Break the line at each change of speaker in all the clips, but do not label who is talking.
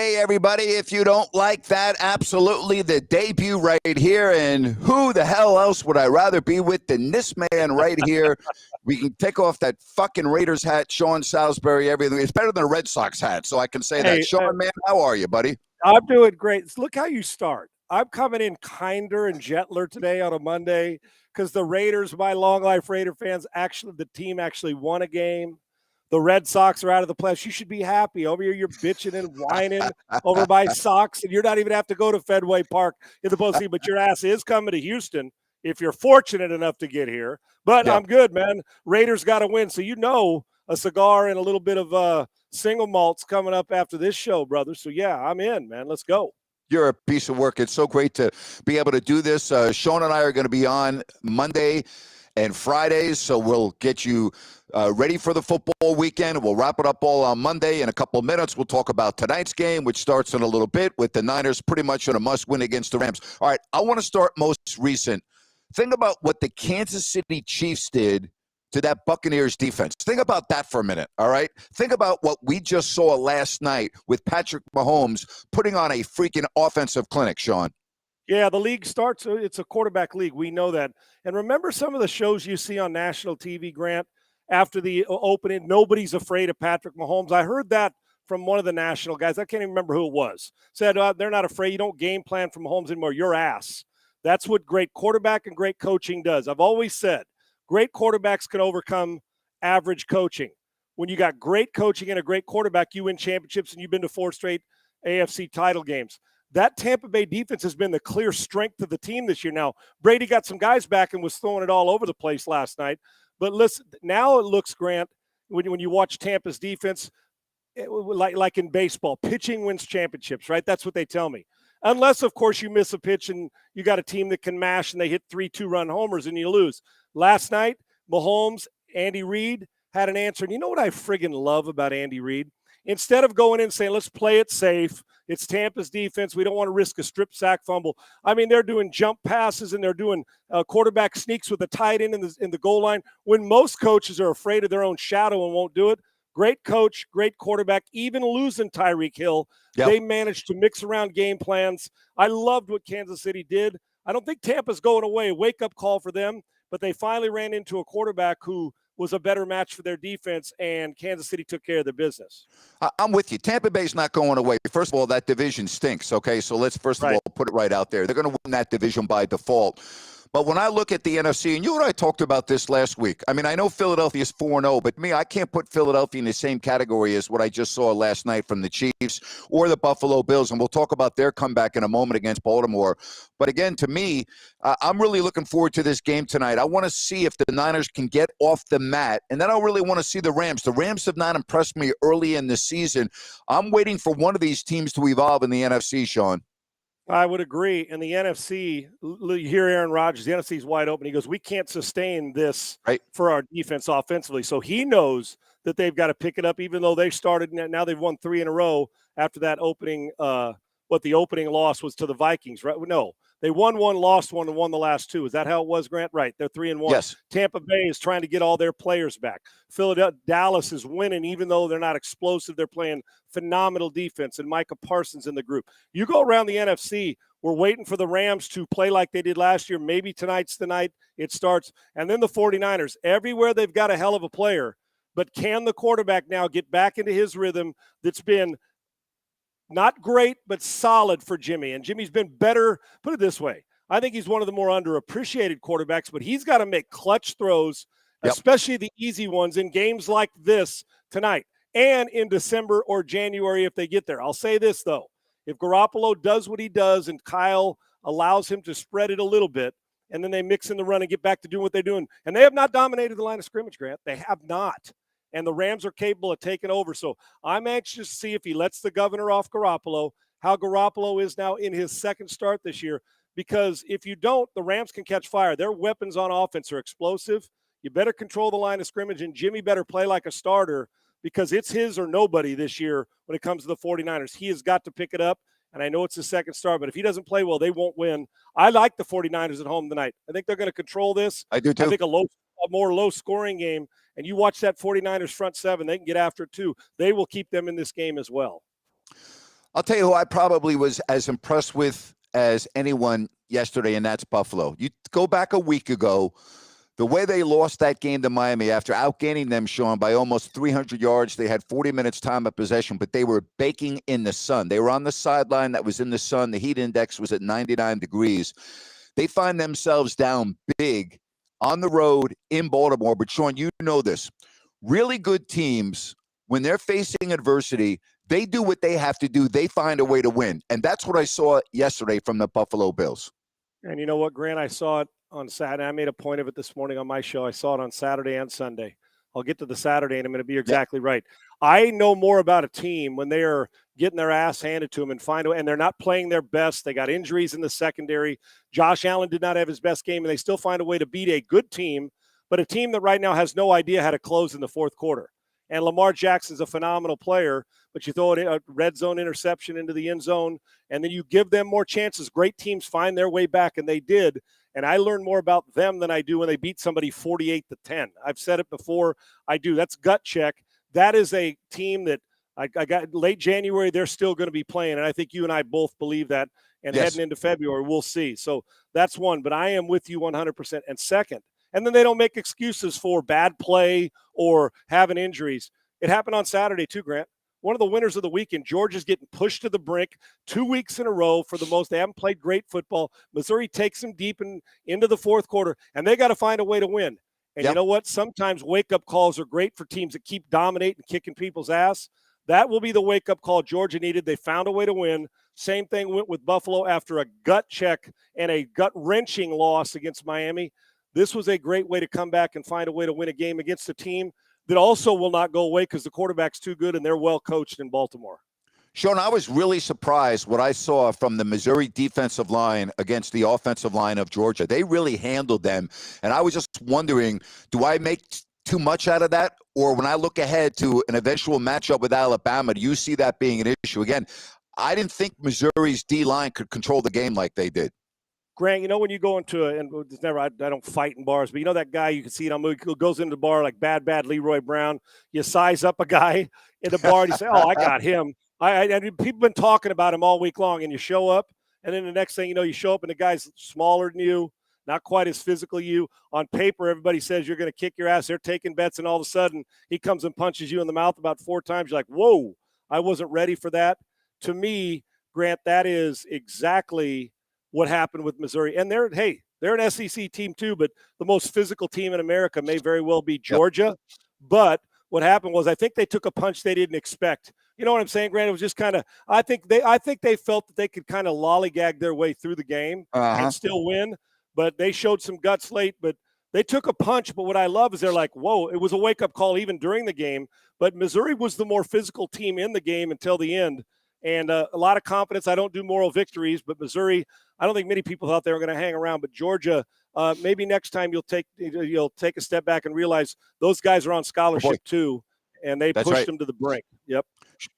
Hey, everybody, if you don't like that, absolutely the debut right here. And who the hell else would I rather be with than this man right here? We can take off that fucking Raiders hat, Sean Salisbury, everything. It's better than a Red Sox hat, so I can say that. Sean, man, how are you, buddy?
I'm doing great. Look how you start. I'm coming in kinder and gentler today on a Monday because the Raiders, my long life Raider fans, the team actually won a game. The Red Sox are out of the playoffs. You should be happy. Over here, you're bitching and whining over my Sox, and you're not even have to go to Fenway Park in the postseason, but your ass is coming to Houston if you're fortunate enough to get here. But I'm good, man. Raiders got to win. So a cigar and a little bit of single malts coming up after this show, brother. So, yeah, I'm in, man. Let's go.
You're a piece of work. It's so great to be able to do this. Sean and I are going to be on Monday and Fridays, so we'll get you ready for the football weekend. We'll wrap it up all on Monday. In a couple of minutes, we'll talk about tonight's game, which starts in a little bit with the Niners pretty much on a must-win against the Rams. All right, I want to start most recent. Think about what the Kansas City Chiefs did to that Buccaneers defense. Think about that for a minute, all right? Think about what we just saw last night with Patrick Mahomes putting on a freaking offensive clinic, Sean.
Yeah, the league starts, it's a quarterback league. We know that. And remember some of the shows you see on national TV, Grant, after the opening, nobody's afraid of Patrick Mahomes. I heard that from one of the national guys. I can't even remember who it was. Said, they're not afraid. You don't game plan for Mahomes anymore. Your ass. That's what great quarterback and great coaching does. I've always said, great quarterbacks can overcome average coaching. When you got great coaching and a great quarterback, you win championships, and you've been to 4 straight AFC title games. That Tampa Bay defense has been the clear strength of the team this year. Now, Brady got some guys back and was throwing it all over the place last night. But listen, now it looks, Grant, when you watch Tampa's defense, like in baseball, pitching wins championships, right? That's what they tell me. Unless, of course, you miss a pitch and you got a team that can mash and they hit 3 2-run homers and you lose. Last night, Mahomes, Andy Reid had an answer. And you know what I friggin' love about Andy Reid? Instead of going in and saying, let's play it safe, it's Tampa's defense, we don't want to risk a strip sack fumble. I mean, they're doing jump passes and they're doing quarterback sneaks with a tight end in the goal line when most coaches are afraid of their own shadow and won't do it. Great coach, great quarterback, even losing Tyreek Hill. Yep. They managed to mix around game plans. I loved what Kansas City did. I don't think Tampa's going away. Wake-up call for them. But they finally ran into a quarterback who was a better match for their defense, and Kansas City took care of their business.
I'm with you. Tampa Bay's not going away. First of all, that division stinks, okay? So let's first of all put it right out there. They're going to win that division by default. But when I look at the NFC, and you and I talked about this last week, I mean, I know Philadelphia is 4-0, but I can't put Philadelphia in the same category as what I just saw last night from the Chiefs or the Buffalo Bills, and we'll talk about their comeback in a moment against Baltimore. But again, to me, I'm really looking forward to this game tonight. I want to see if the Niners can get off the mat, and then I really want to see the Rams. The Rams have not impressed me early in the season. I'm waiting for one of these teams to evolve in the NFC, Sean.
I would agree. In the NFC, you hear Aaron Rodgers, the NFC is wide open. He goes, we can't sustain this for our defense offensively. So he knows that they've got to pick it up, even though they started. Now they've won 3 in a row after that opening, the opening loss was to the Vikings, right? No, they won 1, lost 1, and won the last 2. Is that how it was, Grant? Right. They're 3-1.
Yes.
Tampa Bay is trying to get all their players back. Dallas is winning, even though they're not explosive. They're playing phenomenal defense, and Micah Parsons in the group. You go around the NFC, we're waiting for the Rams to play like they did last year. Maybe tonight's the night it starts. And then the 49ers. Everywhere they've got a hell of a player, but can the quarterback now get back into his rhythm that's been not great, but solid for Jimmy? And Jimmy's been better. Put it this way. I think he's one of the more underappreciated quarterbacks, but he's got to make clutch throws, especially the easy ones in games like this tonight and in December or January if they get there. I'll say this, though. If Garoppolo does what he does and Kyle allows him to spread it a little bit, and then they mix in the run and get back to doing what they're doing, and they have not dominated the line of scrimmage, Grant. They have not. And the Rams are capable of taking over. So I'm anxious to see if he lets the governor off Garoppolo, how Garoppolo is now in his second start this year. Because if you don't, the Rams can catch fire. Their weapons on offense are explosive. You better control the line of scrimmage, and Jimmy better play like a starter because it's his or nobody this year when it comes to the 49ers. He has got to pick it up, and I know it's his second start, but if he doesn't play well, they won't win. I like the 49ers at home tonight. I think they're going to control this.
I do too.
I think a more low-scoring game, and you watch that 49ers front seven, they can get after it too. They will keep them in this game as well.
I'll tell you who I probably was as impressed with as anyone yesterday, and that's Buffalo. You go back a week ago, the way they lost that game to Miami after outgaining them, Sean, by almost 300 yards. They had 40 minutes time of possession, but they were baking in the sun. They were on the sideline that was in the sun. The heat index was at 99 degrees. They find themselves down big on the road in Baltimore. But, Sean, you know this. Really good teams, when they're facing adversity, they do what they have to do. They find a way to win. And that's what I saw yesterday from the Buffalo Bills.
And you know what, Grant? I saw it on Saturday. I made a point of it this morning on my show. I saw it on Saturday and Sunday. I'll get to the Saturday, and I'm going to be exactly right. I know more about a team when they are getting their ass handed to them and they're not playing their best. They got injuries in the secondary. Josh Allen did not have his best game, and they still find a way to beat a good team, but a team that right now has no idea how to close in the fourth quarter. And Lamar Jackson's a phenomenal player, but you throw a red zone interception into the end zone, and then you give them more chances. Great teams find their way back, and they did. And I learn more about them than I do when they beat somebody 48-10. I've said it before. I do. That's gut check. That is a team that I got late January. They're still going to be playing, and I think you and I both believe that. And
yes,
heading into February, we'll see. So that's one. But I am with you 100%. And second, and then they don't make excuses for bad play or having injuries. It happened on Saturday too, Grant. One of the winners of the weekend, Georgia's getting pushed to the brink 2 weeks in a row for the most. They haven't played great football. Missouri takes them deep into the fourth quarter, and they got to find a way to win. And You know what? Sometimes wake-up calls are great for teams that keep dominating, kicking people's ass. That will be the wake-up call Georgia needed. They found a way to win. Same thing went with Buffalo after a gut check and a gut-wrenching loss against Miami. This was a great way to come back and find a way to win a game against a team that also will not go away because the quarterback's too good and they're well coached in Baltimore.
Sean, I was really surprised what I saw from the Missouri defensive line against the offensive line of Georgia. They really handled them. And I was just wondering, do I make too much out of that? Or when I look ahead to an eventual matchup with Alabama, do you see that being an issue? Again, I didn't think Missouri's D-line could control the game like they did.
Grant, you know when you go into and it's never I don't fight in bars, but you know that guy you can see it on movie goes into the bar like bad Leroy Brown. You size up a guy in the bar and you say, "Oh, I got him." And people been talking about him all week long, and you show up, and then the next thing you know, you show up and the guy's smaller than you, not quite as physical as you. On paper, everybody says you're going to kick your ass. They're taking bets, and all of a sudden he comes and punches you in the mouth about 4 times. You're like, "Whoa, I wasn't ready for that." To me, Grant, that is exactly what happened with Missouri. And they're an SEC team too, but the most physical team in America may very well be Georgia. Yep. But what happened was I think they took a punch they didn't expect. You know what I'm saying, Grant? It was just kind of I think they felt that they could kind of lollygag their way through the game and still win. But they showed some guts late, but they took a punch. But what I love is they're like, whoa, it was a wake-up call even during the game. But Missouri was the more physical team in the game until the end. And a lot of confidence. I don't do moral victories, but Missouri, I don't think many people thought they were going to hang around. But Georgia, maybe next time you'll take a step back and realize those guys are on scholarship too, and they pushed them to the brink. Yep.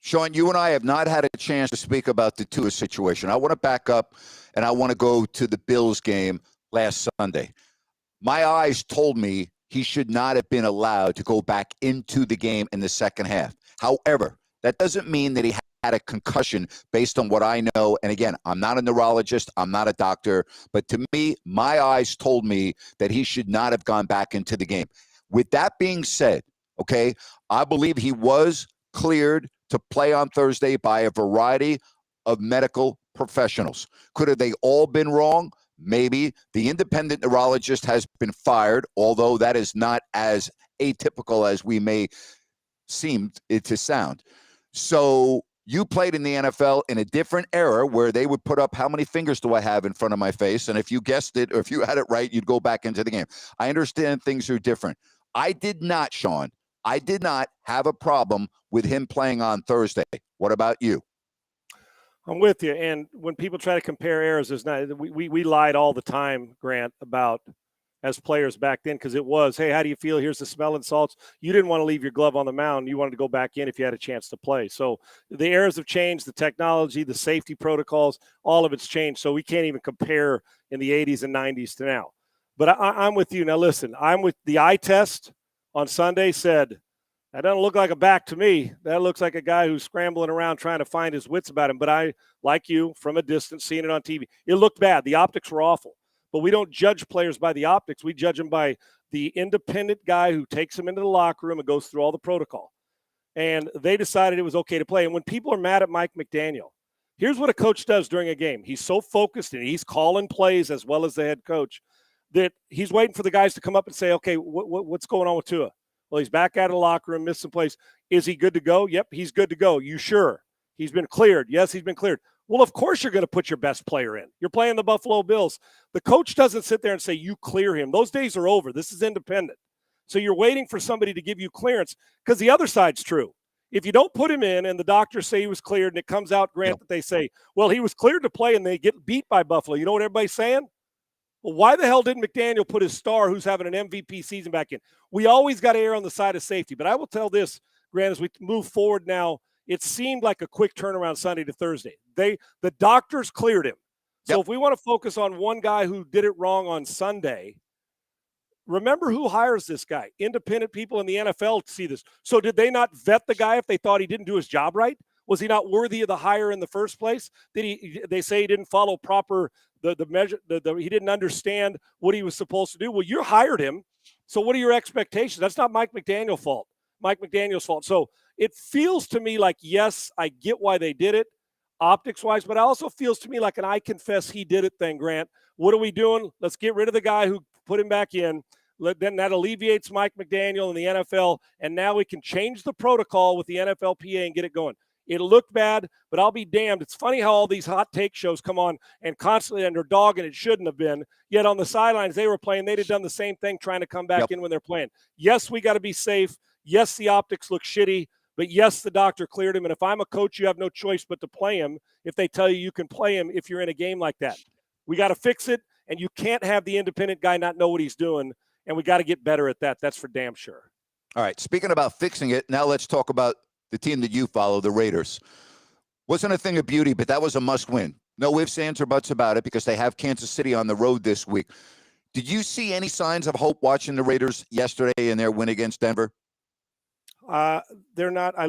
Sean, you and I have not had a chance to speak about the Tua situation. I want to back up, and I want to go to the Bills game last Sunday. My eyes told me he should not have been allowed to go back into the game in the second half. However, that doesn't mean that he had a concussion based on what I know. And again, I'm not a neurologist. I'm not a doctor. But to me, my eyes told me that he should not have gone back into the game. With that being said, okay, I believe he was cleared to play on Thursday by a variety of medical professionals. Could have they all been wrong? Maybe. The independent neurologist has been fired, although that is not as atypical as we may seem it to sound. So you played in the NFL in a different era where they would put up how many fingers do I have in front of my face? And if you guessed it or if you had it right, you'd go back into the game. I understand things are different. I did not, Sean. I did not have a problem with him playing on Thursday. What about you?
I'm with you. And when people try to compare eras, we lied all the time, Grant, about as players back then, because it was, hey, how do you feel? Here's the smell and salts. You didn't want to leave your glove on the mound. You wanted to go back in if you had a chance to play. So the eras have changed, the technology, the safety protocols, all of it's changed. So we can't even compare in the 80s and 90s to now. But I'm with you. Now, listen, I'm with the eye test on Sunday said That doesn't look like a back to me. That looks like a guy who's scrambling around trying to find his wits about him. But I, like you, from a distance, seeing it on TV, it looked bad. The optics were awful. But we don't judge players by the optics. We judge them by the independent guy who takes them into the locker room and goes through all the protocol. And they decided it was okay to play. And when people are mad at Mike McDaniel, here's what a coach does during a game. He's so focused and he's calling plays as well as the head coach that he's waiting for the guys to come up and say, okay, what's going on with Tua? Well, he's back out of the locker room, missed some plays. Is he good to go? Yep, he's good to go. You sure? He's been cleared. Yes, he's been cleared. Well, of course you're going to put your best player in. You're playing the Buffalo Bills. The coach doesn't sit there and say, you clear him. Those days are over. This is independent. So you're waiting for somebody to give you clearance because the other side's true. If you don't put him in and the doctors say he was cleared and it comes out, Grant, that they say, well, he was cleared to play and they get beat by Buffalo. You know what everybody's saying? Well, why the hell didn't McDaniel put his star who's having an MVP season back in? We always got to err on the side of safety. But I will tell this, Grant, as we move forward now, it seemed like a quick turnaround Sunday to Thursday. The doctors cleared him. So if we want to focus on one guy who did it wrong on Sunday, remember who hires this guy. Independent people in the NFL see this. So did they not vet the guy if they thought he didn't do his job right? Was he not worthy of the hire in the first place? They say he didn't follow proper the measure, he didn't understand what he was supposed to do. Well, you hired him. So what are your expectations? That's not Mike McDaniel's fault. So it feels to me like, yes, I get why they did it optics-wise, but it also feels to me like an I confess he did it thing, Grant. What are we doing? Let's get rid of the guy who put him back in. Then that alleviates Mike McDaniel in the NFL, and now we can change the protocol with the NFLPA and get it going. It looked bad, but I'll be damned. It's funny how all these hot take shows come on and constantly underdog, and it shouldn't have been. Yet on the sidelines they were playing, they'd have done the same thing trying to come back in when they're playing. Yes, we got to be safe. Yes, the optics look shitty, but yes, the doctor cleared him. And if I'm a coach, you have no choice but to play him if they tell you can play him if you're in a game like that. We got to fix it, and you can't have the independent guy not know what he's doing, and we got to get better at that. That's for damn sure.
All right, speaking about fixing it, now let's talk about the team that you follow, the Raiders. Wasn't a thing of beauty, but that was a must-win. No ifs, ands, or buts about it because they have Kansas City on the road this week. Did you see any signs of hope watching the Raiders yesterday in their win against Denver?
They're not. I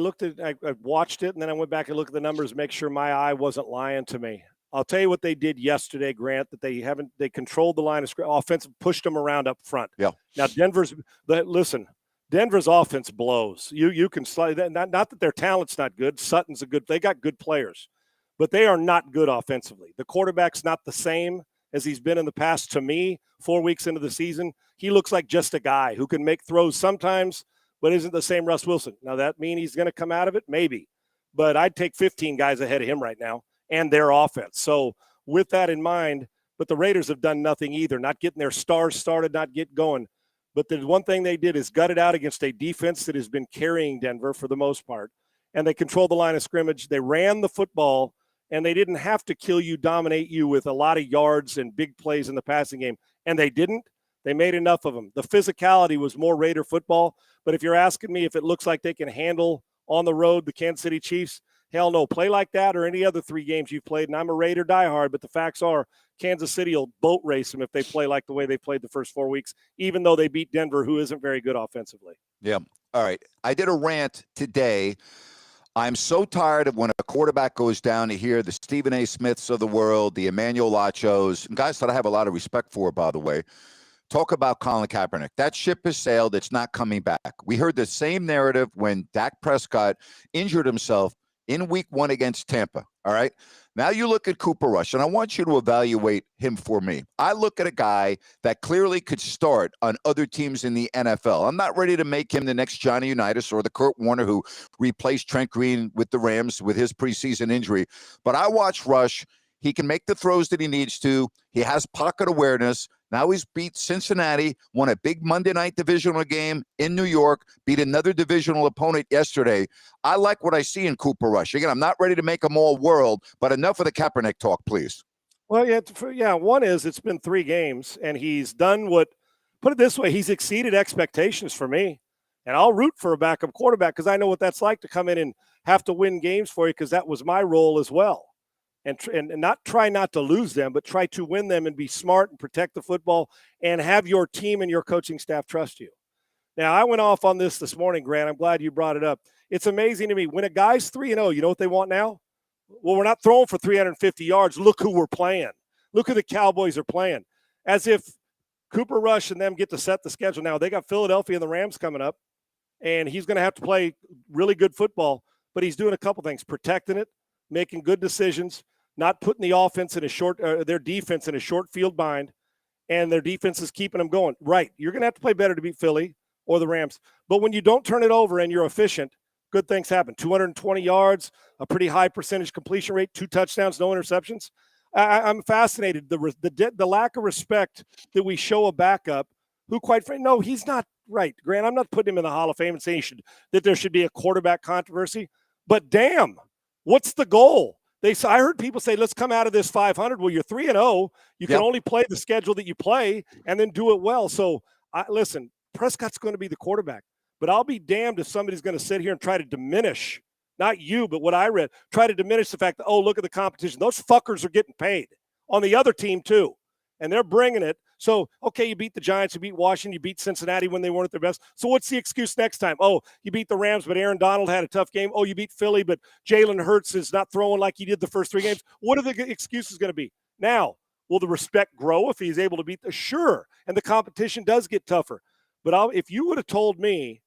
watched it, and then I went back and looked at the numbers, make sure my eye wasn't lying to me. I'll tell you what they did yesterday, Grant, that they controlled the line of scrimmage, offensive, pushed them around up front.
Yeah.
Now Denver's offense blows. You can slide that. Not that their talent's not good. Sutton's they got good players, but they are not good offensively. The quarterback's not the same as he's been in the past. To me, 4 weeks into the season, he looks like just a guy who can make throws sometimes, but isn't the same Russ Wilson. Now that mean he's going to come out of it? Maybe, but I'd take 15 guys ahead of him right now and their offense. So with that in mind, but the Raiders have done nothing either, not getting their stars started, not get going. But the one thing they did is gut it out against a defense that has been carrying Denver for the most part. And they controlled the line of scrimmage. They ran the football, and they didn't have to kill you, dominate you with a lot of yards and big plays in the passing game. And they didn't. They made enough of them. The physicality was more Raider football. But if you're asking me if it looks like they can handle on the road the Kansas City Chiefs, hell no. Play like that or any other 3 games you've played, and I'm a Raider diehard, but the facts are Kansas City will boat race them if they play like the way they played the first 4 weeks, even though they beat Denver, who isn't very good offensively.
Yeah. All right. I did a rant today. I'm so tired of when a quarterback goes down to hear the Stephen A. Smiths of the world, the Emmanuel Achos, and guys that I have a lot of respect for, by the way, talk about Colin Kaepernick. That ship has sailed. It's not coming back. We heard the same narrative when Dak Prescott injured himself in week 1 against Tampa. All right. Now you look at Cooper Rush, and I want you to evaluate him for me. I look at a guy that clearly could start on other teams in the NFL. I'm not ready to make him the next Johnny Unitas or the Kurt Warner who replaced Trent Green with the Rams with his preseason injury. But I watch Rush. He can make the throws that he needs to. He has pocket awareness. Now he's beat Cincinnati, won a big Monday night divisional game in New York, beat another divisional opponent yesterday. I like what I see in Cooper Rush. Again, I'm not ready to make him all world, but enough of the Kaepernick talk, please.
Well, one is it's been 3 games, and he's done put it this way, he's exceeded expectations for me. And I'll root for a backup quarterback because I know what that's like to come in and have to win games for you because that was my role as well. And not try not to lose them, but try to win them and be smart and protect the football and have your team and your coaching staff trust you. Now, I went off on this morning, Grant. I'm glad you brought it up. It's amazing to me. When a guy's 3-0, you know what they want now? Well, we're not throwing for 350 yards. Look who we're playing. Look who the Cowboys are playing. As if Cooper Rush and them get to set the schedule. Now, they got Philadelphia and the Rams coming up, and he's going to have to play really good football, but he's doing a couple things, protecting it, making good decisions, not putting the offense in a short their defense in a short field bind, and their defense is keeping them going. Right, you're going to have to play better to beat Philly or the Rams, but when you don't turn it over and you're efficient, good things happen. 220 yards, a pretty high percentage completion rate, 2 touchdowns, no interceptions. I'm fascinated. The lack of respect that we show a backup who, quite frankly, no, he's not right. Grant, I'm not putting him in the Hall of Fame and saying that there should be a quarterback controversy, but damn, what's the goal? I heard people say, let's come out of this 500. Well, you're 3-0. You can only play the schedule that you play and then do it well. So, listen, Prescott's going to be the quarterback, but I'll be damned if somebody's going to sit here and try to diminish, not you, but what I read, try to diminish the fact that, oh, look at the competition. Those fuckers are getting paid on the other team too, and they're bringing it. So, okay, you beat the Giants, you beat Washington, you beat Cincinnati when they weren't at their best. So what's the excuse next time? Oh, you beat the Rams, but Aaron Donald had a tough game. Oh, you beat Philly, but Jalen Hurts is not throwing like he did the first 3 games. What are the excuses going to be? Now, will the respect grow if he's able to beat the? Sure, and the competition does get tougher. But if you would have told me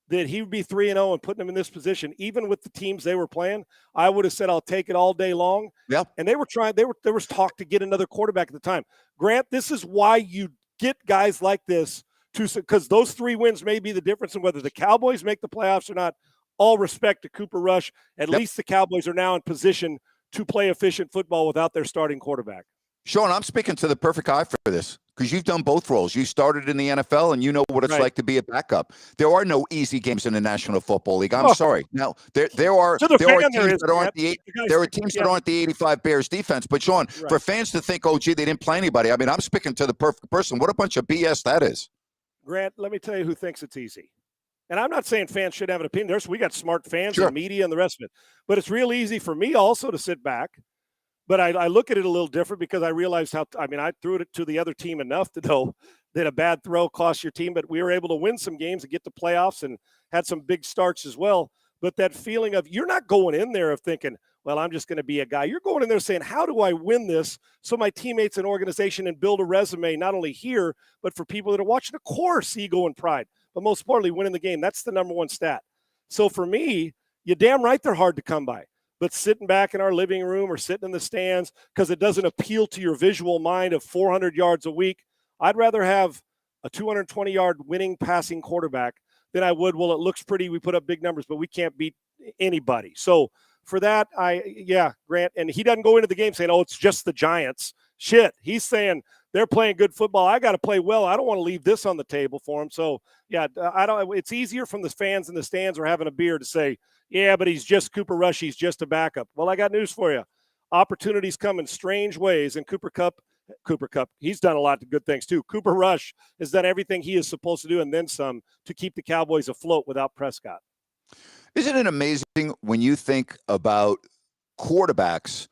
that he would be 3-0 and putting him in this position, even with the teams they were playing, I would have said, I'll take it all day long.
Yep.
And they were trying, there was talk to get another quarterback at the time. Grant, this is why you get guys like this because those 3 wins may be the difference in whether the Cowboys make the playoffs or not. All respect to Cooper Rush. At least the Cowboys are now in position to play efficient football without their starting quarterback.
Sean, I'm speaking to the perfect guy for this because you've done both roles. You started in the NFL, and you know what it's like to be a backup. There are no easy games in the National Football League. I'm sorry. Now, there are teams that aren't the 85 Bears defense. But, Sean, for fans to think, oh, gee, they didn't play anybody, I mean, I'm speaking to the perfect person. What a bunch of BS that is.
Grant, let me tell you who thinks it's easy. And I'm not saying fans should have an opinion. We got smart fans and media and the rest of it. But it's real easy for me also to sit back. But I look at it a little different because I realized I threw it to the other team enough to know that a bad throw costs your team, but we were able to win some games and get to playoffs and had some big starts as well. But that feeling of you're not going in there of thinking, well, I'm just going to be a guy. You're going in there saying, how do I win this so my teammates and organization and build a resume not only here, but for people that are watching, of course, ego and pride. But most importantly, winning the game. That's the number one stat. So for me, you're damn right they're hard to come by. But sitting back in our living room or sitting in the stands because it doesn't appeal to your visual mind of 400 yards a week, I'd rather have a 220-yard winning passing quarterback than I would, well, it looks pretty, we put up big numbers, but we can't beat anybody. So for that, Grant, and he doesn't go into the game saying, oh, it's just the Giants. Shit, he's saying they're playing good football. I got to play well. I don't want to leave this on the table for him. So, it's easier from the fans in the stands or having a beer to say, yeah, but he's just Cooper Rush. He's just a backup. Well, I got news for you. Opportunities come in strange ways, and Cooper Kupp, he's done a lot of good things too. Cooper Rush has done everything he is supposed to do and then some to keep the Cowboys afloat without Prescott.
Isn't it amazing when you think about quarterbacks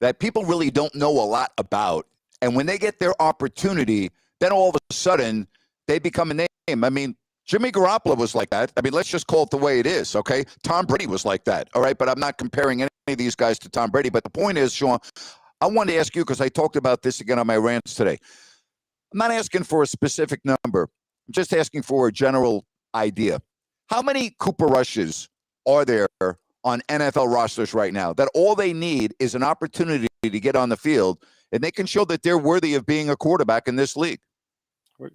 that people really don't know a lot about, and when they get their opportunity, then all of a sudden they become a name? I mean, Jimmy Garoppolo was like that. I mean, let's just call it the way it is, okay? Tom Brady was like that, all right? But I'm not comparing any of these guys to Tom Brady. But the point is, Sean, I wanted to ask you, because I talked about this again on my rants today. I'm not asking for a specific number. I'm just asking for a general idea. How many Cooper Rushes are there on NFL rosters right now that all they need is an opportunity to get on the field, and they can show that they're worthy of being a quarterback in this league?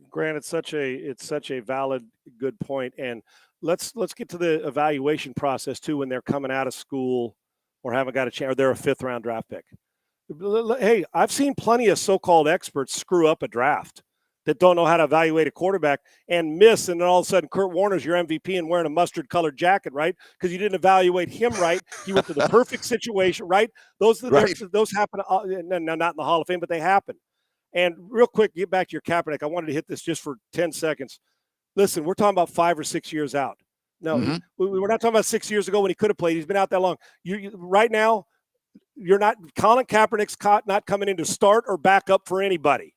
Grant, it's such a valid, good point. And let's get to the evaluation process too when they're coming out of school or haven't got a chance, or they're a 5th-round draft pick. Hey, I've seen plenty of so-called experts screw up a draft that don't know how to evaluate a quarterback and miss, and then all of a sudden Kurt Warner's your MVP and wearing a mustard-colored jacket, right? Because you didn't evaluate him right. He went to the perfect situation, right? Those happen, not in the Hall of Fame, but they happen. And real quick, get back to your Kaepernick. I wanted to hit this just for 10 seconds. Listen, we're talking about 5 or 6 years out. No, we're not talking about 6 years ago when he could have played. He's been out that long. Right now, you're not – Colin Kaepernick's not coming in to start or back up for anybody.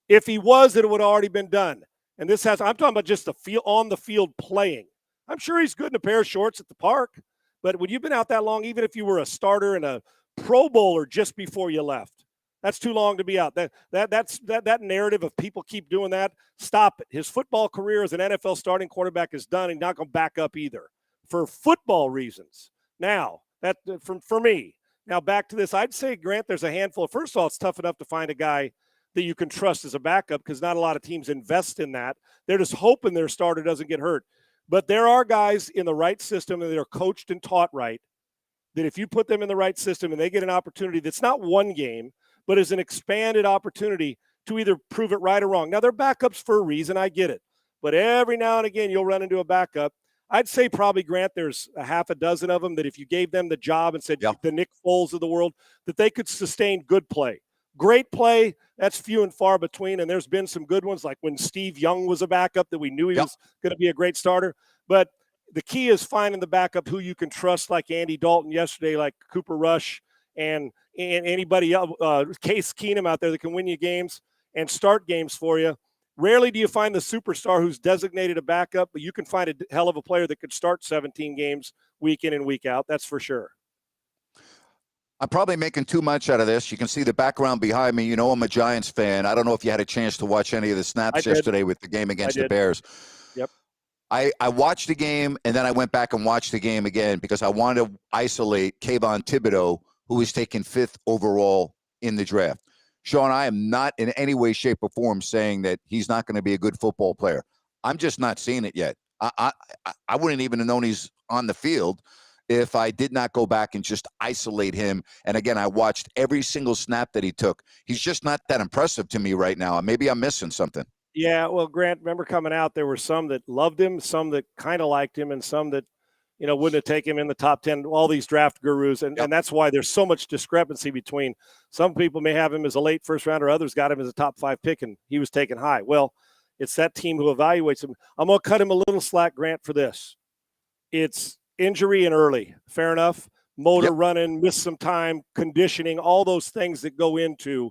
If he was, it would have already been done. And I'm talking about just the field, on the field playing. I'm sure he's good in a pair of shorts at the park, but when you've been out that long, even if you were a starter and a Pro Bowler just before you left, that's too long to be out. That narrative of people keep doing that, stop it. His football career as an NFL starting quarterback is done, and not going to back up either for football reasons. Now, that for me. Now, back to this. I'd say, Grant, there's a handful. First of all, it's tough enough to find a guy that you can trust as a backup because not a lot of teams invest in that. They're just hoping their starter doesn't get hurt. But there are guys in the right system and they're coached and taught right that if you put them in the right system and they get an opportunity that's not one game, but is an expanded opportunity to either prove it right or wrong. Now, they're backups for a reason. I get it. But every now and again, you'll run into a backup. I'd say probably, Grant, there's a half a dozen of them that if you gave them the job and said the Nick Foles of the world, that they could sustain good play. Great play, that's few and far between, and there's been some good ones, like when Steve Young was a backup that we knew he was going to be a great starter. But the key is finding the backup who you can trust, like Andy Dalton yesterday, like Cooper Rush, and anybody else, Case Keenum out there that can win you games and start games for you. Rarely do you find the superstar who's designated a backup, but you can find a hell of a player that could start 17 games week in and week out. That's for sure.
I'm probably making too much out of this. You can see the background behind me. You know I'm a Giants fan. I don't know if you had a chance to watch any of the snaps yesterday with the game against the Bears.
Yep.
I watched the game, and then I went back and watched the game again because I wanted to isolate Kayvon Thibodeau, who was taken 5th overall in the draft. Sean, I am not in any way, shape, or form saying that he's not going to be a good football player. I'm just not seeing it yet. I wouldn't even have known he's on the field if I did not go back and just isolate him. And again, I watched every single snap that he took. He's just not that impressive to me right now. Maybe I'm missing something.
Yeah, well, Grant, remember coming out, there were some that loved him, some that kind of liked him, and some that, wouldn't have taken him in the top 10, all these draft gurus. And that's why there's so much discrepancy between some people may have him as a late first rounder, others got him as a top 5 pick, and he was taken high. Well, it's that team who evaluates him. I'm going to cut him a little slack, Grant, for this. It's injury and early. Fair enough. Motor running, miss some time, conditioning, all those things that go into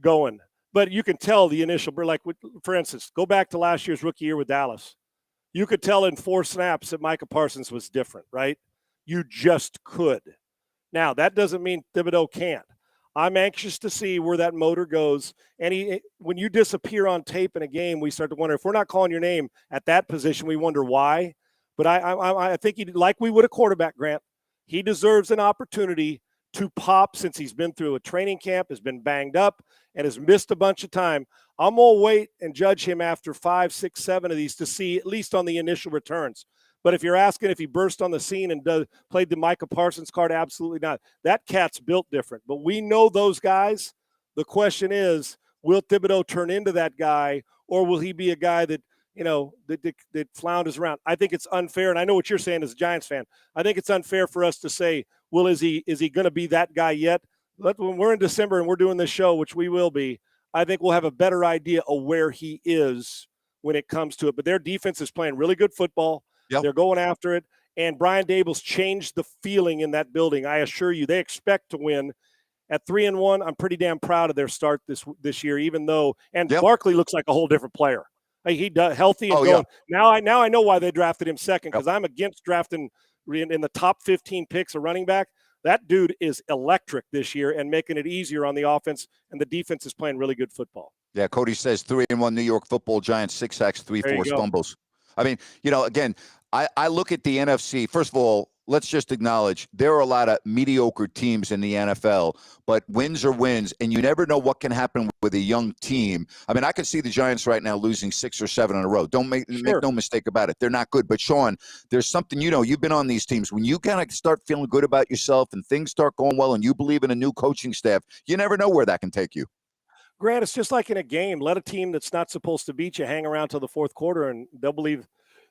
going. But you can tell the initial, like, for instance, go back to last year's rookie year with Dallas. You could tell in 4 snaps that Micah Parsons was different, right? You just could. Now, that doesn't mean Thibodeau can't. I'm anxious to see where that motor goes. And when you disappear on tape in a game, we start to wonder, if we're not calling your name at that position, we wonder why. But I think like we would a quarterback, Grant, he deserves an opportunity to pop since he's been through a training camp, has been banged up, and has missed a bunch of time. I'm going to wait and judge him after 5, 6, 7 of these to see, at least on the initial returns. But if you're asking if he burst on the scene and played the Micah Parsons card, absolutely not. That cat's built different. But we know those guys. The question is, will Thibodeau turn into that guy, or will he be a guy that, that flounders around? I think it's unfair, and I know what you're saying as a Giants fan. I think it's unfair for us to say, well, is he going to be that guy yet? But when we're in December and we're doing this show, which we will be, I think we'll have a better idea of where he is when it comes to it. But their defense is playing really good football. Yep. They're going after it. And Brian Daboll's changed the feeling in that building. I assure you, they expect to win. At 3-1, I'm pretty damn proud of their start this year, even though – and Barkley looks like a whole different player. He does healthy and going. Yeah. Now I know why they drafted him second, because I'm against drafting in the top 15 picks a running back. That dude is electric this year and making it easier on the offense, and the defense is playing really good football.
Yeah, Cody says 3-1 New York Football Giants, 6 sacks, 3 forced fumbles. I mean, again, I look at the NFC. First of all, let's just acknowledge there are a lot of mediocre teams in the NFL, but wins are wins, and you never know what can happen with a young team. I mean, I could see the Giants right now losing 6 or 7 in a row. Don't make no mistake about it. They're not good. But, Sean, there's something, you've been on these teams. When you kind of start feeling good about yourself and things start going well and you believe in a new coaching staff, you never know where that can take you.
Grant, it's just like in a game. Let a team that's not supposed to beat you hang around till the fourth quarter, and they'll believe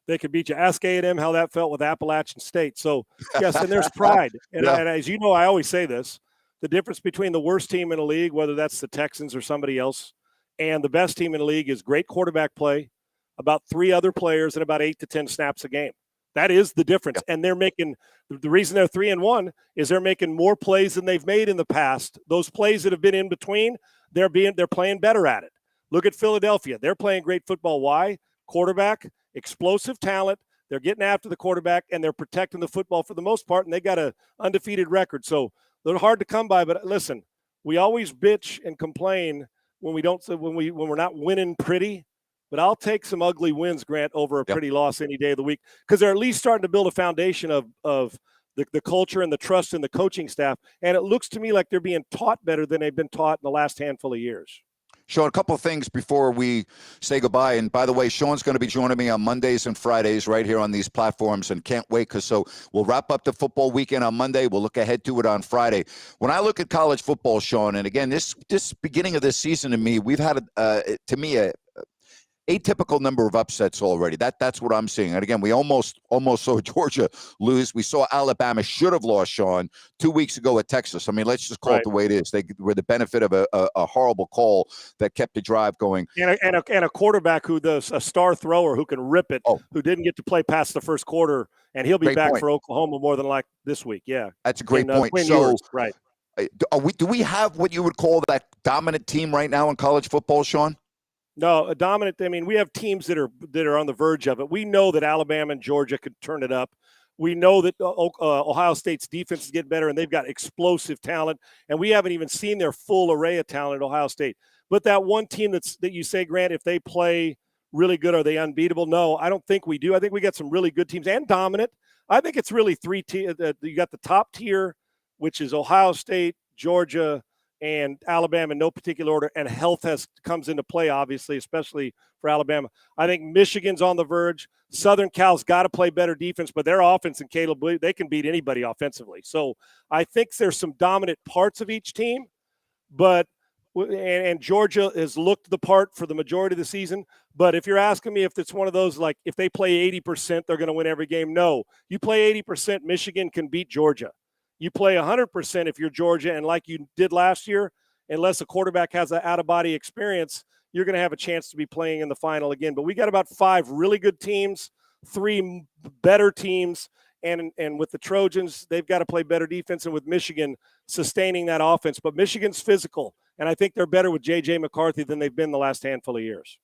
they could beat you. Ask A&M how that felt with Appalachian State. So, yes, and there's pride. And as you know, I always say this, the difference between the worst team in the league, whether that's the Texans or somebody else, and the best team in the league is great quarterback play, about 3 other players, and about 8 to 10 snaps a game. That is the difference. And they're making – the reason they're 3-1 is they're making more plays than they've made in the past. Those plays that have been in between, they're playing better at it. Look at Philadelphia. They're playing great football. Why? Quarterback, explosive talent. They're getting after the quarterback, and they're protecting the football for the most part, and they got an undefeated record. So they're hard to come by. But listen, we always bitch and complain when we're not winning pretty. But I'll take some ugly wins, Grant, over a pretty loss any day of the week, because they're at least starting to build a foundation of the culture and the trust in the coaching staff. And it looks to me like they're being taught better than they've been taught in the last handful of years.
Sean, a couple of things before we say goodbye. And by the way, Sean's going to be joining me on Mondays and Fridays right here on these platforms, and can't wait, because we'll wrap up the football weekend on Monday. We'll look ahead to it on Friday. When I look at college football, Sean, and again, this beginning of this season to me, we've had, to me, a atypical number of upsets already. That's what I'm seeing. And again, we almost saw Georgia lose. We saw Alabama should have lost, Sean, 2 weeks ago at Texas. I mean, let's just call it the way it is. They were the benefit of a horrible call that kept the drive going.
And a quarterback who does a star thrower who can rip it, who didn't get to play past the first quarter, and he'll be back for Oklahoma more than like this week. Yeah,
that's a great point. So, do we have what you would call that dominant team right now in college football, Sean?
No, a dominant. I mean, we have teams that are on the verge of it. We know that Alabama and Georgia could turn it up. We know that Ohio State's defense is getting better, and they've got explosive talent. And we haven't even seen their full array of talent at Ohio State. But that one team that you say, Grant, if they play really good, are they unbeatable? No, I don't think we do. I think we got some really good teams and dominant. I think it's really three tiers. You got the top tier, which is Ohio State, Georgia, and Alabama in no particular order, and health comes into play, obviously, especially for Alabama. I think Michigan's on the verge. Southern Cal's got to play better defense, but their offense and Caleb, they can beat anybody offensively. So I think there's some dominant parts of each team, and Georgia has looked the part for the majority of the season. But if you're asking me if it's one of those, like if they play 80%, they're going to win every game. No, you play 80%, Michigan can beat Georgia. You play 100% if you're Georgia, and like you did last year, unless a quarterback has an out-of-body experience, you're going to have a chance to be playing in the final again. But we got about 5 really good teams, 3 better teams, and with the Trojans, they've got to play better defense, and with Michigan sustaining that offense. But Michigan's physical, and I think they're better with J.J. McCarthy than they've been the last handful of years.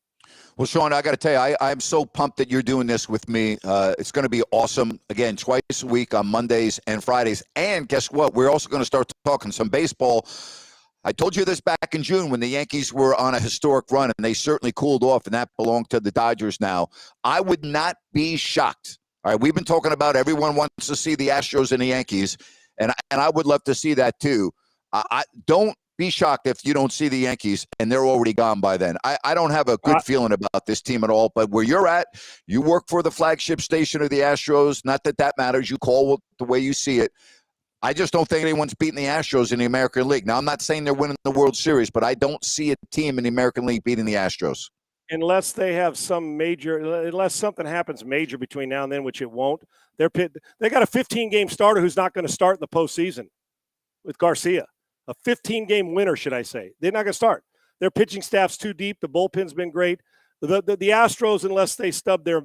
Well, Sean, I got to tell you, I'm so pumped that you're doing this with me. It's going to be awesome. Again, twice a week on Mondays and Fridays. And guess what? We're also going to start talking some baseball. I told you this back in June when the Yankees were on a historic run, and they certainly cooled off, and that belonged to the Dodgers now. I would not be shocked. All right, we've been talking about everyone wants to see the Astros and the Yankees, and I would love to see that too. I don't be shocked if you don't see the Yankees and they're already gone by then. I don't have a good feeling about this team at all, but where you're at, you work for the flagship station of the Astros. Not that that matters. You call the way you see it. I just don't think anyone's beating the Astros in the American League. Now, I'm not saying they're winning the World Series, but I don't see a team in the American League beating the Astros.
Unless they have unless something happens major between now and then, which it won't. They got a 15-game starter who's not going to start in the postseason with Garcia. A 15-game winner, should I say. They're not going to start. Their pitching staff's too deep. The bullpen's been great. The Astros, unless they stub their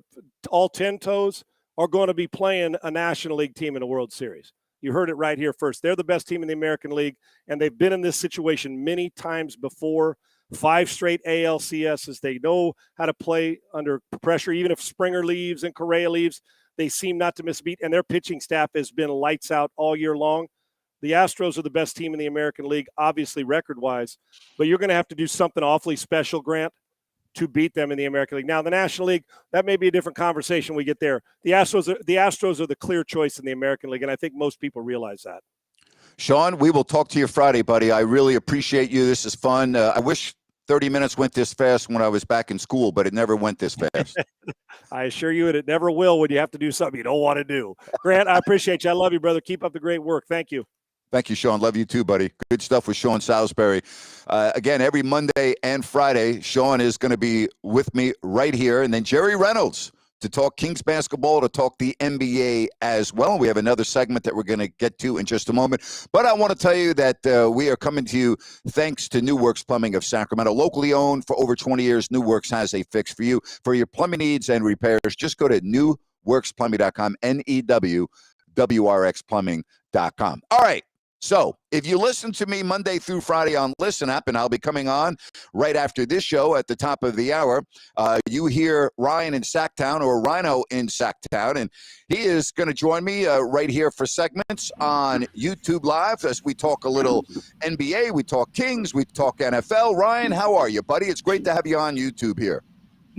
all 10 toes, are going to be playing a National League team in a World Series. You heard it right here first. They're the best team in the American League, and they've been in this situation many times before. 5 straight ALCSs. They know how to play under pressure. Even if Springer leaves and Correa leaves, they seem not to miss a beat, and their pitching staff has been lights out all year long. The Astros are the best team in the American League, obviously record-wise, but you're going to have to do something awfully special, Grant, to beat them in the American League. Now, the National League, that may be a different conversation when we get there. The Astros are the clear choice in the American League, and I think most people realize that.
Sean, we will talk to you Friday, buddy. I really appreciate you. This is fun. I wish 30 minutes went this fast when I was back in school, but it never went this fast.
I assure you it never will when you have to do something you don't want to do. Grant, I appreciate you. I love you, brother. Keep up the great work. Thank you.
Thank you, Sean. Love you too, buddy. Good stuff with Sean Salisbury. Again, every Monday and Friday, Sean is going to be with me right here. And then Jerry Reynolds to talk Kings basketball, to talk the NBA as well. We have another segment that we're going to get to in just a moment. But I want to tell you that we are coming to you thanks to New Works Plumbing of Sacramento. Locally owned for over 20 years, New Works has a fix for you. For your plumbing needs and repairs, just go to newworksplumbing.com, NEWWRXplumbing.com. All right. So if you listen to me Monday through Friday on Listen App, and I'll be coming on right after this show at the top of the hour, you hear Ryan in Sactown, or Rhino in Sactown, and he is going to join me right here for segments on YouTube Live as we talk a little NBA, we talk Kings, we talk NFL. Ryan, how are you, buddy? It's great to have you on YouTube here.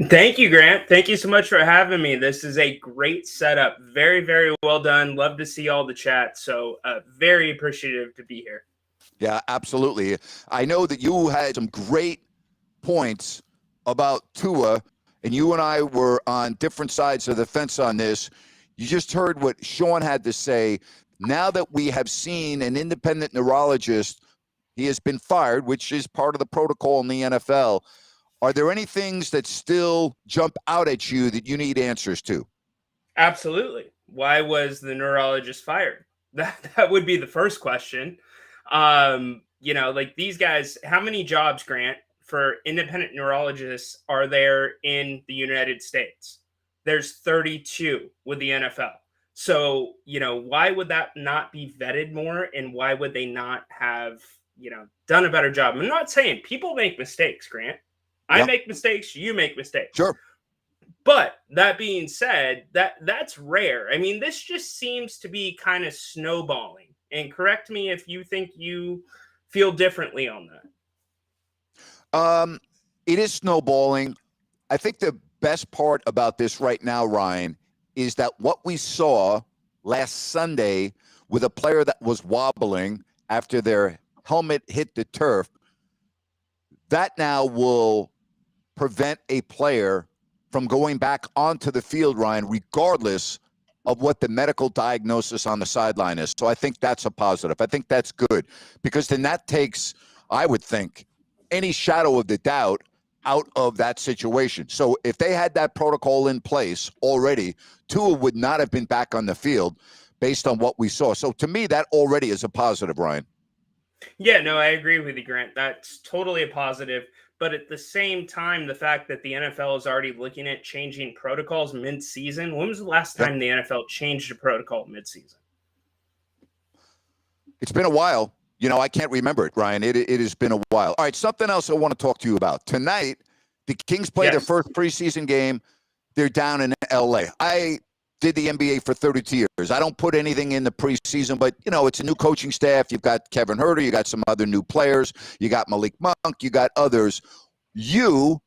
Thank you, Grant. Thank you so much for having me. This is a great setup. Very, very well done. Love to see all the chat. So very appreciative to be here.
Yeah, absolutely. I know that you had some great points about Tua, and you and I were on different sides of the fence on this. You just heard what Sean had to say. Now that we have seen an independent neurologist, he has been fired, which is part of the protocol in the NFL. Are there any things that still jump out at you that you need answers to?
Absolutely. Why was the neurologist fired? That would be the first question. Like these guys, how many jobs, Grant, for independent neurologists are there in the United States? There's 32 with the NFL. So, why would that not be vetted more? And why would they not have, done a better job? I'm not saying people make mistakes, Grant. I make mistakes, you make mistakes.
Sure.
But that being said, that's rare. I mean, this just seems to be kind of snowballing. And correct me if you think you feel differently on that.
It is snowballing. I think the best part about this right now, Ryan, is that what we saw last Sunday with a player that was wobbling after their helmet hit the turf, that now will prevent a player from going back onto the field, Ryan, regardless of what the medical diagnosis on the sideline is. So I think that's a positive. I think that's good, because then that takes, I would think, any shadow of the doubt out of that situation. So if they had that protocol in place already, Tua would not have been back on the field based on what we saw. So to me, that already is a positive, Ryan.
Yeah, no, I agree with you, Grant. That's totally a positive. But at the same time, the fact that the NFL is already looking at changing protocols mid-season. When was the last time the NFL changed a protocol mid-season?
It's been a while. I can't remember it, Ryan. It has been a while. All right, something else I want to talk to you about. Tonight, the Kings play their first preseason game. They're down in L.A. I did the NBA for 32 years. I don't put anything in the preseason, but, it's a new coaching staff. You've got Kevin Huerter. You got some other new players. You got Malik Monk. You got others. You,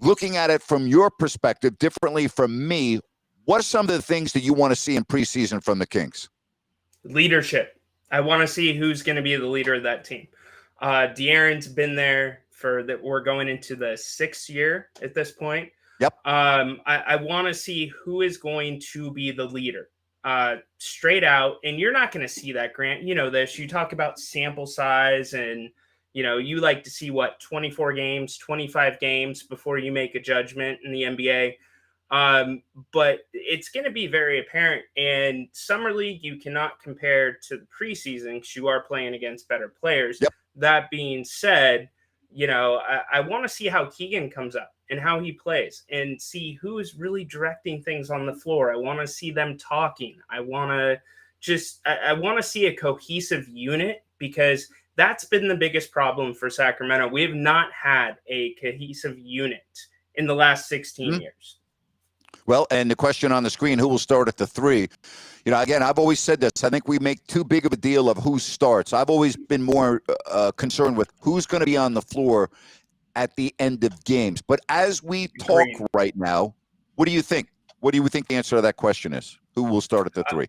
looking at it from your perspective, differently from me, what are some of the things that you want to see in preseason from the Kings?
Leadership. I want to see who's going to be the leader of that team. De'Aaron's been there we're going into the 6th year at this point.
Yep.
I want to see who is going to be the leader straight out. And you're not going to see that, Grant. You know this. You talk about sample size and, you like to see 24 games, 25 games before you make a judgment in the NBA. But it's going to be very apparent. And Summer League, you cannot compare to the preseason because you are playing against better players.
Yep.
That being said, I want to see how Keegan comes up and how he plays and see who is really directing things on the floor. I want to see them talking. I want to see a cohesive unit, because that's been the biggest problem for Sacramento. We have not had a cohesive unit in the last 16 years.
Well, and the question on the screen, who will start at the 3? Again, I've always said this. I think we make too big of a deal of who starts. I've always been more concerned with who's going to be on the floor at the end of games. But as we talk right now, what do you think? What do you think the answer to that question is? Who will start at the 3?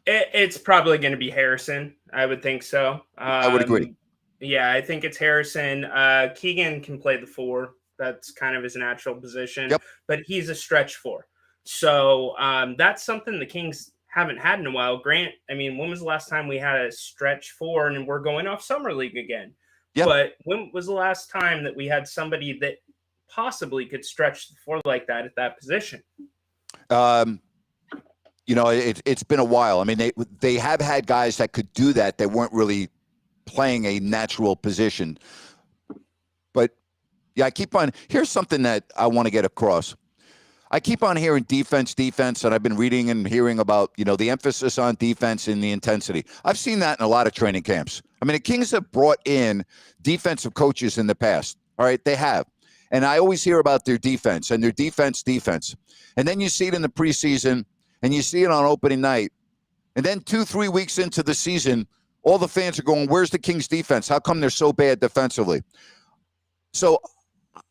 It's probably going to be Harrison. I would think so.
I would agree.
Yeah, I think it's Harrison. Keegan can play the 4. That's kind of his natural position.
Yep.
But he's a stretch 4. So that's something the Kings haven't had in a while. Grant, I mean, when was the last time we had a stretch 4 and we're going off Summer League again? Yep. But when was the last time that we had somebody that possibly could stretch the 4 like that at that position?
It's been a while. I mean, they have had guys that could do that. They weren't really playing a natural position. But, yeah, I keep on. Here's something that I want to get across. I keep on hearing defense, and I've been reading and hearing about, the emphasis on defense and the intensity. I've seen that in a lot of training camps. I mean, the Kings have brought in defensive coaches in the past. All right, they have. And I always hear about their defense and their defense. And then you see it in the preseason and you see it on opening night. And then 2-3 weeks into the season, all the fans are going, where's the Kings defense? How come they're so bad defensively? So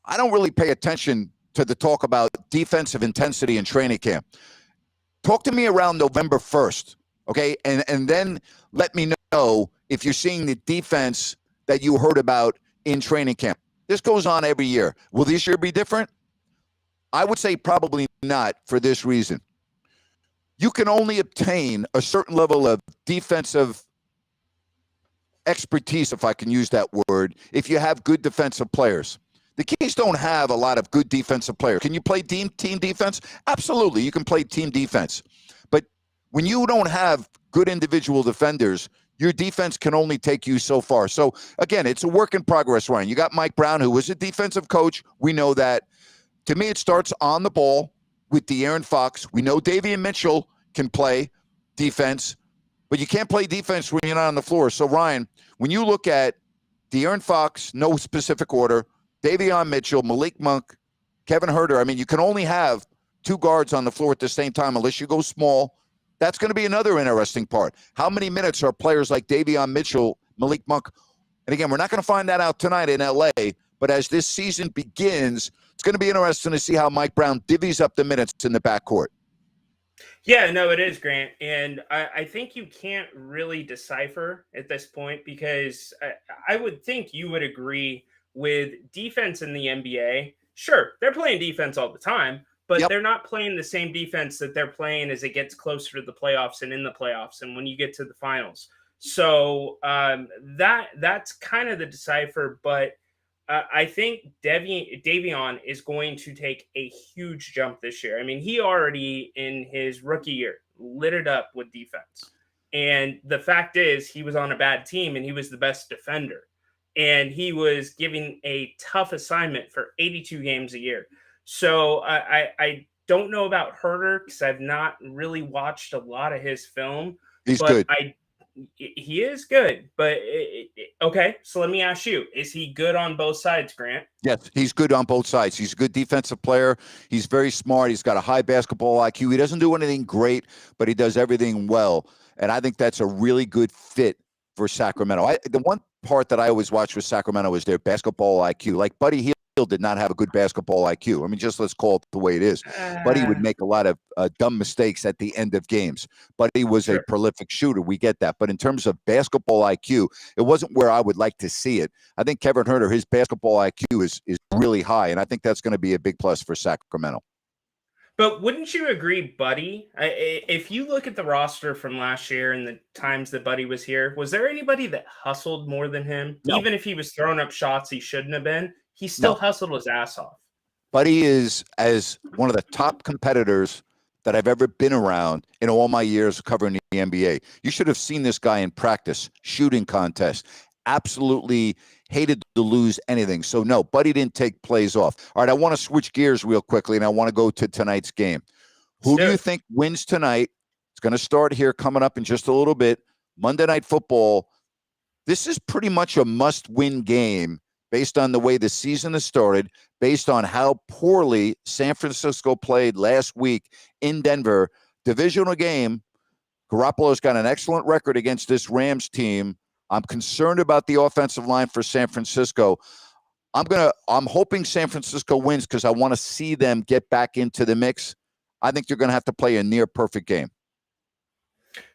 I don't really pay attention to the talk about defensive intensity in training camp. Talk to me around November 1st, okay? And then let me know if you're seeing the defense that you heard about in training camp. This goes on every year. Will this year be different? I would say probably not for this reason. You can only obtain a certain level of defensive expertise, if I can use that word, if you have good defensive players. The Kings don't have a lot of good defensive players. Can you play team defense? Absolutely, you can play team defense. But when you don't have good individual defenders, your defense can only take you so far. So, again, it's a work in progress, Ryan. You got Mike Brown, who was a defensive coach. We know that. To me, it starts on the ball with De'Aaron Fox. We know Davion Mitchell can play defense, but you can't play defense when you're not on the floor. So, Ryan, when you look at De'Aaron Fox, no specific order, Davion Mitchell, Malik Monk, Kevin Huerter, I mean, you can only have two guards on the floor at the same time unless you go small. That's going to be another interesting part. How many minutes are players like Davion Mitchell, Malik Monk? And again, we're not going to find that out tonight in L.A., but as this season begins, it's going to be interesting to see how Mike Brown divvies up the minutes in the backcourt.
Yeah, no, it is, Grant. And I think you can't really decipher at this point because I would think you would agree with defense in the NBA. Sure, they're playing defense all the time, but they're not playing the same defense that they're playing as it gets closer to the playoffs and in the playoffs and when you get to the finals. So that's kind of the decipher, but I think Davion is going to take a huge jump this year. I mean, he already in his rookie year lit it up with defense. And the fact is he was on a bad team and he was the best defender. And he was giving a tough assignment for 82 games a year. So I don't know about Herter because I've not really watched a lot of his film.
He's good.
He is good, but okay. So let me ask you: is he good on both sides, Grant?
Yes, he's good on both sides. He's a good defensive player. He's very smart. He's got a high basketball IQ. He doesn't do anything great, but he does everything well. And I think that's a really good fit for Sacramento. The one part that I always watch with Sacramento is their basketball IQ. Like Buddy Hield did not have a good basketball IQ. I mean, just let's call it the way it is. Buddy would make a lot of dumb mistakes at the end of games. Buddy was a prolific shooter. We get that. But in terms of basketball IQ, it wasn't where I would like to see it. I think Kevin Huerter, his basketball IQ is really high, and I think that's going to be a big plus for Sacramento.
But wouldn't you agree, Buddy? If you look at the roster from last year and the times that Buddy was here, was there anybody that hustled more than him? No. Even if he was throwing up shots he shouldn't have been, he still hustled his ass off.
Buddy is as one of the top competitors that I've ever been around in all my years covering the NBA. You should have seen this guy in practice, shooting contest. Absolutely hated to lose anything. So, no, Buddy didn't take plays off. All right, I want to switch gears real quickly, and I want to go to tonight's game. Who do you think wins tonight? It's going to start here coming up in just a little bit. Monday Night Football. This is pretty much a must-win game based on the way the season has started, based on how poorly San Francisco played last week in Denver. Divisional game. Garoppolo's got an excellent record against this Rams team. I'm concerned about the offensive line for San Francisco. I'm hoping San Francisco wins because I want to see them get back into the mix. I think they're going to have to play a near perfect game.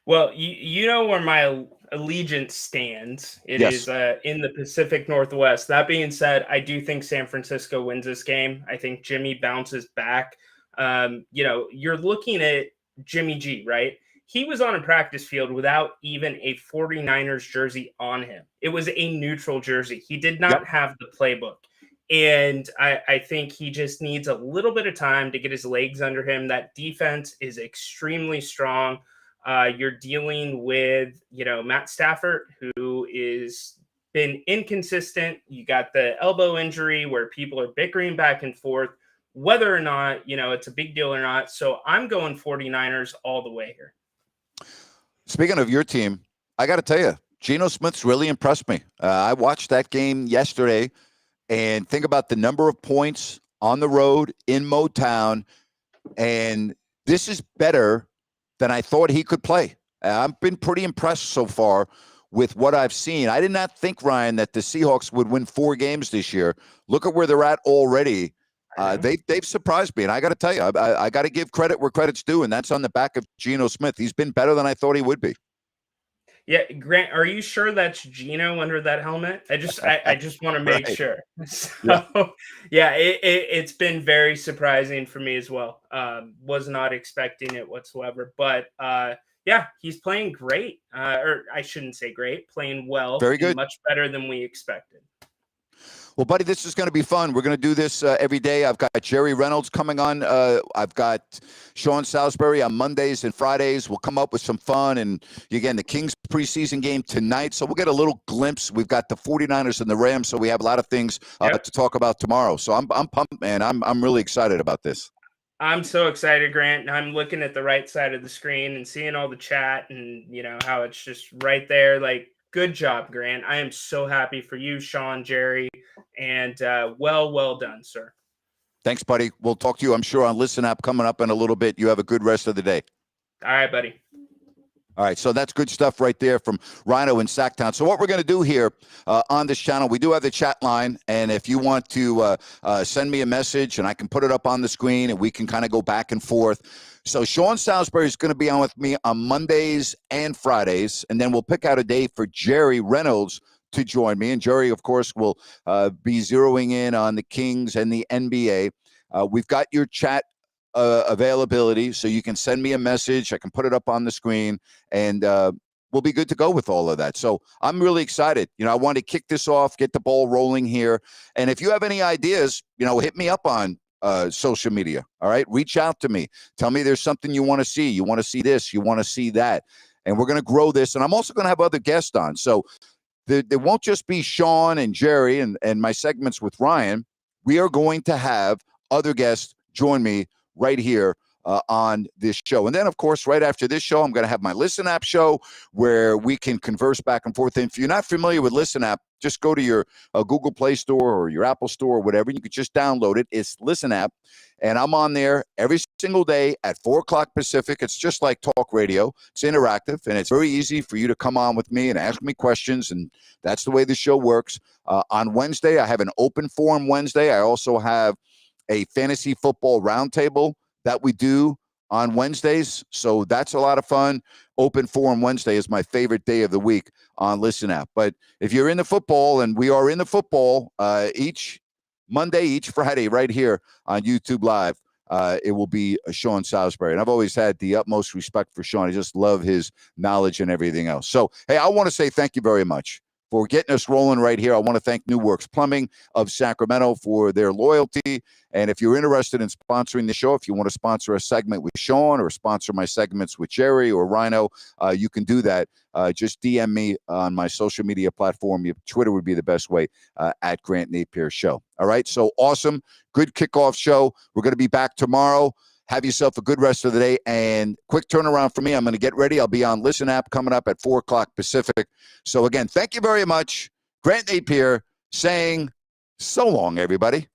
Well, you know where my allegiance stands. It is in the Pacific Northwest. That being said, I do think San Francisco wins this game. I think Jimmy bounces back. You're looking at Jimmy G, right? He was on a practice field without even a 49ers jersey on him. It was a neutral jersey. He did not have the playbook. And I think he just needs a little bit of time to get his legs under him. That defense is extremely strong. You're dealing with, Matt Stafford, who is been inconsistent. You got the elbow injury where people are bickering back and forth. whether or not, it's a big deal or not. So I'm going 49ers all the way here.
Speaking of your team, I got to tell you, Geno Smith's really impressed me. I watched that game yesterday, and think about the number of points on the road in Motown, and this is better than I thought he could play. I've been pretty impressed so far with what I've seen. I did not think, Ryan, that the Seahawks would win 4 games this year. Look at where they're at already. They've surprised me, and I got to tell you, I got to give credit where credit's due, and that's on the back of Geno Smith. He's been better than I thought he would be.
Yeah, Grant, are you sure that's Geno under that helmet? I just want to make sure. So, it's been very surprising for me as well. Was not expecting it whatsoever, but he's playing great. Or I shouldn't say great, playing well.
Very good.
Much better than we expected.
Well, buddy, this is going to be fun. We're going to do this every day. I've got Jerry Reynolds coming on. I've got Sean Salisbury on Mondays and Fridays. We'll come up with some fun. And, again, the Kings preseason game tonight. So we'll get a little glimpse. We've got the 49ers and the Rams, so we have a lot of things to talk about tomorrow. So I'm pumped, man. I'm really excited about this.
I'm so excited, Grant. I'm looking at the right side of the screen and seeing all the chat and, how it's just right there. Like, good job, Grant. I am so happy for you, Sean, Jerry, and well done, sir.
Thanks, buddy. We'll talk to you, I'm sure, on Listen App coming up in a little bit. You have a good rest of the day.
All right, buddy.
All right, so that's good stuff right there from Rhino in Sactown. So what we're going to do here on this channel, we do have the chat line, and if you want to send me a message, and I can put it up on the screen, and we can kind of go back and forth. So Sean Salisbury is going to be on with me on Mondays and Fridays, and then we'll pick out a day for Jerry Reynolds to join me. And Jerry, of course, will be zeroing in on the Kings and the NBA. We've got your chat availability, so you can send me a message. I can put it up on the screen, and we'll be good to go with all of that. So I'm really excited. I want to kick this off, get the ball rolling here. And if you have any ideas, hit me up on social media. All right. Reach out to me. Tell me there's something you want to see. You want to see this. You want to see that. And we're going to grow this. And I'm also going to have other guests on. So there won't just be Sean and Jerry and my segments with Ryan. We are going to have other guests join me right here on this show. And then, of course, right after this show, I'm going to have my Listen App show where we can converse back and forth. And if you're not familiar with Listen App, just go to your Google Play Store or your Apple Store or whatever. You can just download it. It's Listen App. And I'm on there every single day at 4 o'clock Pacific. It's just like talk radio. It's interactive, and it's very easy for you to come on with me and ask me questions, and that's the way the show works. On Wednesday, I have an open forum Wednesday. I also have a fantasy football roundtable that we do on Wednesdays. So that's a lot of fun. Open Forum Wednesday is my favorite day of the week on Listen App. But if you're in the football, and we are in the football each Monday, each Friday right here on YouTube Live, it will be Sean Salisbury. And I've always had the utmost respect for Sean. I just love his knowledge and everything else. So, hey, I want to say thank you very much for getting us rolling right here. I want to thank New Works Plumbing of Sacramento for their loyalty. And if you're interested in sponsoring the show, if you want to sponsor a segment with Sean or sponsor my segments with Jerry or Rhino, you can do that. Just DM me on my social media platform. Twitter would be the best way, at Grant Napier Show. All right, so awesome. Good kickoff show. We're going to be back tomorrow. Have yourself a good rest of the day, and quick turnaround for me. I'm going to get ready. I'll be on Listen App coming up at 4 o'clock Pacific. So, again, thank you very much. Grant Napier saying so long, everybody.